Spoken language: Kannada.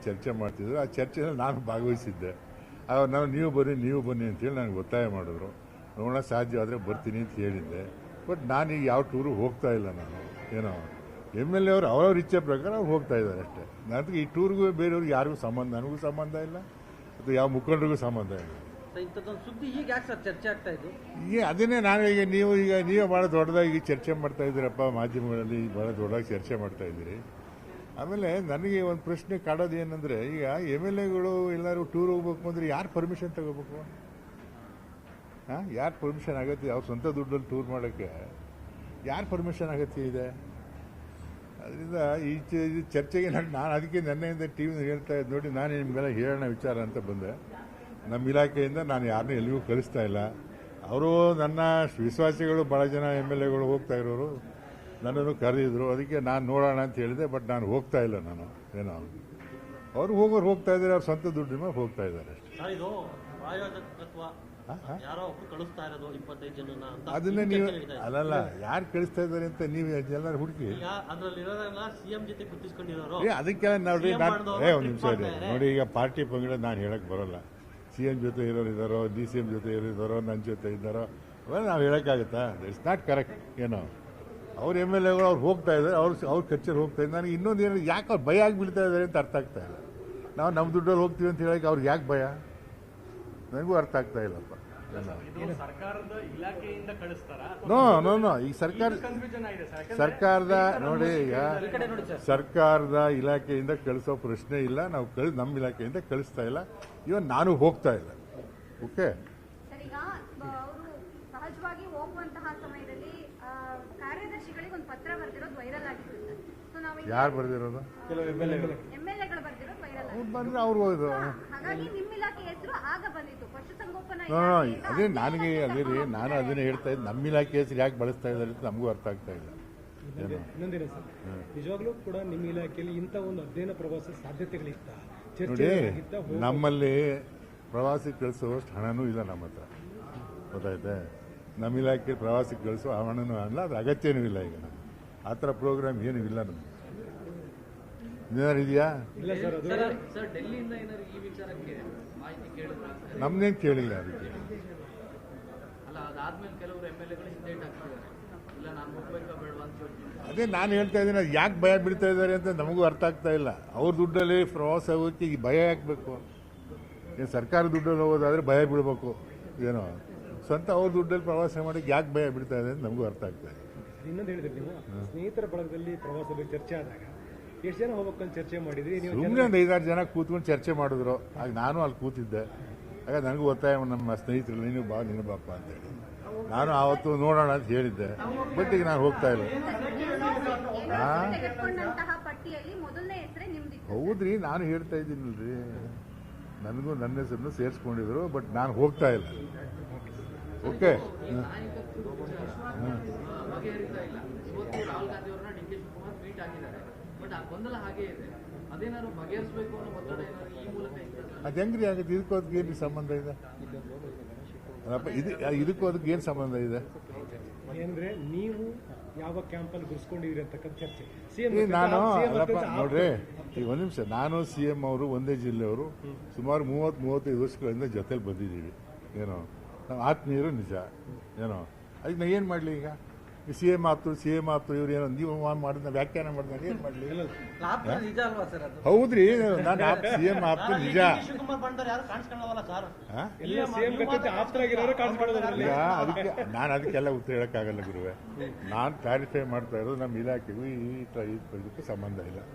ಚರ್ಚೆ ಮಾಡ್ತಿದ್ರು. ಆ ಚರ್ಚೆಯಲ್ಲಿ ನಾನು ಭಾಗವಹಿಸಿದ್ದೆ. ನಾವು ನೀವು ಬನ್ನಿ ಅಂತೇಳಿ ನನಗೆ ಒತ್ತಾಯ ಮಾಡಿದ್ರು. ನೋಡೋಣ ಸಾಧ್ಯ ಆದರೆ ಬರ್ತೀನಿ ಅಂತ ಹೇಳಿದ್ದೆ. ಬಟ್ ನಾನೀಗ ಯಾವ ಟೂರು ಹೋಗ್ತಾ ಇಲ್ಲ. ನಾನು ಏನೋ MLA ಅವರು ಅವ್ರವ್ರ ಇಚ್ಛೆ ಪ್ರಕಾರ ಅವ್ರು ಹೋಗ್ತಾ ಇದ್ದಾರೆ ಅಷ್ಟೇ. ನನಗೆ ಈ ಟೂರ್ಗೂ ಬೇರೆಯವ್ರಿಗೆ ಯಾರಿಗೂ ಸಂಬಂಧ, ನನಗೂ ಸಂಬಂಧ ಇಲ್ಲ ಅಥವಾ ಯಾವ ಮುಖಂಡರಿಗೂ ಸಂಬಂಧ ಇಲ್ಲ. ಸುದ್ದಿ ಈಗ ಯಾಕೆ ಸರ್ ಚರ್ಚೆ ಆಗ್ತಾ ಇದ್ದು? ಅದನ್ನೇ ನಾನು ನೀವೇ ಭಾಳ ದೊಡ್ಡದಾಗಿ ಚರ್ಚೆ ಮಾಡ್ತಾ ಇದ್ದೀರಪ್ಪ, ಮಾಧ್ಯಮಗಳಲ್ಲಿ ಭಾಳ ದೊಡ್ಡದಾಗಿ ಚರ್ಚೆ ಮಾಡ್ತಾ ಇದ್ದೀರಿ. ಆಮೇಲೆ ನನಗೆ ಒಂದು ಪ್ರಶ್ನೆ ಕಾಡೋದು ಏನಂದರೆ, ಈಗ MLAಗಳು ಎಲ್ಲರೂ ಟೂರ್ ಹೋಗ್ಬೇಕು ಅಂದರೆ ಯಾರು ಪರ್ಮಿಷನ್ ತಗೋಬೇಕು? ಯಾರು ಪರ್ಮಿಷನ್ ಆಗತ್ತೆ? ಅವ್ರ ಸ್ವಂತ ದುಡ್ಡಲ್ಲಿ ಟೂರ್ ಮಾಡೋಕ್ಕೆ ಯಾರು ಪರ್ಮಿಷನ್ ಅಗತ್ಯ ಇದೆ? ಅದರಿಂದ ಈ ಚರ್ಚೆಗೆ ನಾನು ಅದಕ್ಕೆ ನೆನ್ನೆಯಿಂದ TV ಹೇಳ್ತಾ ಇದ್ದು ನೋಡಿ, ನಾನು ನಿಮಗೆಲ್ಲ ಹೇಳೋಣ ವಿಚಾರ ಅಂತ ಬಂದೆ. ನಮ್ಮ ಇಲಾಖೆಯಿಂದ ನಾನು ಯಾರನ್ನೂ ಎಲ್ಲಿಗೂ ಕಳಿಸ್ತಾ ಇಲ್ಲ. ಅವರು ನನ್ನ ವಿಶ್ವಾಸಿಗಳು ಭಾಳ ಜನ MLAಗಳು ಹೋಗ್ತಾ ಇರೋರು ನನ್ನನ್ನು ಕರೆದಿದ್ರು. ಅದಕ್ಕೆ ನಾನು ನೋಡೋಣ ಅಂತ ಹೇಳಿದೆ. ಬಟ್ ನಾನು ಹೋಗ್ತಾ ಇಲ್ಲ. ನಾನು ಏನೋ ಅವರು ಹೋಗ್ತಾ ಇದ್ದಾರೆ, ಅವ್ರ ಸ್ವಂತ ದುಡ್ಡಿನ ಮೇಲೆ ಹೋಗ್ತಾ ಇದ್ದಾರೆ ಅದನ್ನೇ ನೀವು ಅಲ್ಲಲ್ಲ ಯಾರು ಕಳಿಸ್ತಾ ಇದ್ದಾರೆ ಅಂತ ನೀವು ಎಲ್ಲರೂ ಹುಡುಕಿ ಅದಕ್ಕೆಲ್ಲ ನೋಡ್ರಿ. ಒಂದು ನಿಮಿಷ ನೋಡಿ, ಈಗ ಪಾರ್ಟಿ ಪಂಗಡ ನಾನು ಹೇಳಕ್ ಬರೋಲ್ಲ. CM ಜೊತೆ ಇರೋರು ಇದ್ದಾರೋ, DCM ಜೊತೆ ಇರೋರಿದ್ದಾರೋ, ನನ್ನ ಜೊತೆ ಇದ್ದಾರೋ, ಅವೆಲ್ಲ ನಾವು ಹೇಳೋಕ್ಕಾಗತ್ತಾ? It's not correct. ಏನೋ ಅವ್ರ MLAಗಳು ಅವ್ರು ಹೋಗ್ತಾ ಇದ್ದಾರೆ, ಅವ್ರ ಕಚೇರಿ ಹೋಗ್ತಾ ಇದ್ದಾರೆ. ನನಗೆ ಇನ್ನೊಂದು ಏನು, ಯಾಕೆ ಅವ್ರು ಭಯ ಆಗಿಬಿಡ್ತಾ ಇದ್ದಾರೆ ಅಂತ ಅರ್ಥ ಆಗ್ತಾ ಇಲ್ಲ. ನಾವು ನಮ್ಮ ದುಡ್ಡಲ್ಲಿ ಹೋಗ್ತೀವಿ ಅಂತ ಹೇಳಕ್ಕೆ ಅವ್ರಿಗೆ ಯಾಕೆ ಭಯ? ನನಗೂ ಅರ್ಥ ಆಗ್ತಾ ಇಲ್ಲಪ್ಪ. ನೋ ಈಗ ಸರ್ಕಾರದ ನೋಡಿ, ಈಗ ಸರ್ಕಾರದ ಇಲಾಖೆಯಿಂದ ಕಳಿಸೋ ಪ್ರಶ್ನೆ ಇಲ್ಲ. ನಾವು ನಮ್ಮ ಇಲಾಖೆಯಿಂದ ಕಳಿಸ್ತಾ ಇಲ್ಲ. ಇವನ್ ನಾನು ಹೋಗ್ತಾ ಇಲ್ಲ. ಓಕೆ, ಸಹಜವಾಗಿ ಹೋಗುವಂತಹ ಸಮಯದಲ್ಲಿ ಕಾರ್ಯದರ್ಶಿಗಳಿಗೆ ಒಂದು ಪತ್ರ ಬರೆದಿರೋದು ವೈರಲ್ ಆಗಿತ್ತು. ಯಾರು ಬರೆದಿರೋದು? MLAಗಳು ಬರೆದಿರೋದು ವೈರಲ್ ಅವ್ರು ಬಂದ್ರೆ ಅವ್ರು ಹೋದ್ರು. ಹಾಗಾಗಿ ನಿಮ್ಮ ಇಲಾಖೆ ಹೆಸರು ಆಗ ಬಂದಿತ್ತು. ಪಶುಸಂಗೋಪನಾ ಅದೇ ನನಗೆ ಅದೇ ರೀ, ನಾನು ಅದನ್ನೇ ಹೇಳ್ತಾ ಇದ್ದೆ. ನಮ್ಮ ಇಲಾಖೆ ಹೆಸರು ಯಾಕೆ ಬಳಸ್ತಾ ಇದ್ದಾರೆ ಅಂತ ನಮಗೂ ಅರ್ಥ ಆಗ್ತಾ ಇಲ್ಲ. ಇನ್ನೊಂದಿನ ಸರ್, ನಿಜವಾಗ್ಲೂ ಕೂಡ ನಿಮ್ಮ ಇಲಾಖೆಯಲ್ಲಿ ಇಂಥ ಒಂದು ಅಧ್ಯಯನ ಪ್ರವಾಸ ಸಾಧ್ಯತೆಗಳಿತ್ತ? ನೋಡಿ, ನಮ್ಮಲ್ಲಿ ಪ್ರವಾಸಕ್ಕೆ ಕಳಿಸೋಷ್ಟು ಹಣನೂ ಇಲ್ಲ ನಮ್ಮ ಹತ್ರ. ಗೊತ್ತಾಯ್ತೆ? ನಮ್ಮ ಇಲಾಖೆ ಪ್ರವಾಸಕ್ಕೆ ಕಳಿಸೋ ಹಣನೂ ಅಲ್ಲ, ಅದು ಅಗತ್ಯನೂ ಇಲ್ಲ. ಈಗ ನಮ್ಗೆ ಆ ಥರ ಪ್ರೋಗ್ರಾಮ್ ಏನೂ ಇಲ್ಲ. ನಮ್ಗೆ ಏನಾರು ಇದೆಯಾ? ನಮ್ದೇನು ಕೇಳಿಲ್ಲ. ಅದಕ್ಕೆ ಅದೇ ನಾನು ಹೇಳ್ತಾ ಇದ್ದೀನಿ, ಅದು ಯಾಕೆ ಭಯ ಬೀಳ್ತಾ ಇದ್ದಾರೆ ಅಂತ ನಮಗೂ ಅರ್ಥ ಆಗ್ತಾ ಇಲ್ಲ. ಅವ್ರ ದುಡ್ಡಲ್ಲಿ ಪ್ರವಾಸ ಹೋಗೋಕ್ಕೆ ಈ ಭಯ ಹಾಕಬೇಕು. ಏನು ಸರ್ಕಾರ ದುಡ್ಡಲ್ಲಿ ಹೋಗೋದಾದ್ರೆ ಭಯ ಬೀಳ್ಬೇಕು? ಏನೋ ಸ್ವಂತ ಅವ್ರ ದುಡ್ಡಲ್ಲಿ ಪ್ರವಾಸ ಮಾಡೋಕ್ಕೆ ಯಾಕೆ ಭಯ ಬೀಳ್ತಾ ಇದೆ ಅಂತ ನಮಗೂ ಅರ್ಥ ಆಗ್ತಾ ಇದೆ. ಇನ್ನೊಂದು ಹೇಳಿದ್ರಿ, ನೀವು ಸ್ನೇಹಿತರ ಬಳಗದಲ್ಲಿ ಪ್ರವಾಸ ಬಗ್ಗೆ ಚರ್ಚೆ ಆದಾಗ ಎಷ್ಟು ಜನ ಹೋಗ್ಬೇಕಂತ ಚರ್ಚೆ ಮಾಡಿದ್ರಿ? ಸುಮ್ಮನೆ ಒಂದು 5-6 ಜನ ಕೂತ್ಕೊಂಡು ಚರ್ಚೆ ಮಾಡಿದ್ರು. ಆಗ ನಾನು ಅಲ್ಲಿ ಕೂತಿದ್ದೆ. ಆಗ ನನಗೂ ಒತ್ತಾಯ ನಮ್ಮ ಸ್ನೇಹಿತರು, ನೀನು ಬಾಪ ಅಂತೇಳಿ ನಾನು ಆವತ್ತು ನೋಡೋಣ ಅಂತ ಹೇಳಿದ್ದೆ. ಬಟ್ ಈಗ ನಾನು ಹೋಗ್ತಾ ಇಲ್ಲ. ಹೌದ್ರಿ, ನಾನು ಹೇಳ್ತಾ ಇದ್ದೀನಲ್ರಿ, ನನಗೂ ನನ್ನ ಹೆಸರನ್ನು ಸೇರಿಸ್ಕೊಂಡಿದ್ರು. ಬಟ್ ನಾನು ಹೋಗ್ತಾ ಇಲ್ಲ. ಓಕೆ, ಅದು ಹೆಂಗ್ರಿ ಆಗುತ್ತೆ? ಇದಕ್ಕೂ ಅದಕ್ಕೆ ಏನು ಸಂಬಂಧ ಇದೆ? ಇದಕ್ಕೂ ಅದಕ್ಕೆ ಏನು ಸಂಬಂಧ ಇದೆ? ಏನಂದ್ರೆ ನೀವು ಯಾವ ಕ್ಯಾಂಪಲ್ಲಿ ಗುರ್ಸ್ಕೊಂಡಿದ್ರಿ ಅಂತಕ್ಕಂಥ ಚರ್ಚೆ. ನಾನು ಅಲ್ಲಪ್ಪ ನೋಡ್ರಿ, ಈಗ ಒಂದು ನಿಮಿಷ, ನಾನು CM ಅವರು ಒಂದೇ ಜಿಲ್ಲೆಯವರು. ಸುಮಾರು 30-35 ವರ್ಷಗಳಿಂದ ಜೊತೆಲಿ ಬಂದಿದ್ದೀವಿ. ಏನೋ ನಾವು ಆತ್ಮೀಯರು ನಿಜ. ಏನೋ ಅದಕ್ಕೆ ನಾ ಏನು ಮಾಡಲಿ? ಈಗ CM ಆಪ್ತು ಇವ್ರು ಏನೋ ನೀವು ಮಾಡಿದ ವ್ಯಾಖ್ಯಾನ ಮಾಡಿದಾಗ ಏನು ಮಾಡಲಿ? ಹೌದ್ರಿ, ನಾನು CM ಆಪ್ತು ನಿಜ. ಅದಕ್ಕೆ ನಾನು ಅದಕ್ಕೆಲ್ಲ ಉತ್ತರ ಹೇಳಕ್ಕಾಗಲ್ಲ ಗುರುವೆ. ನಾನು ಕ್ಲಾರಿಫೈ ಮಾಡ್ತಾ ಇರೋದು ನಮ್ಮ ಇಲಾಖೆಗೂ ಈ ಇದಕ್ಕೂ ಸಂಬಂಧ ಇಲ್ಲ.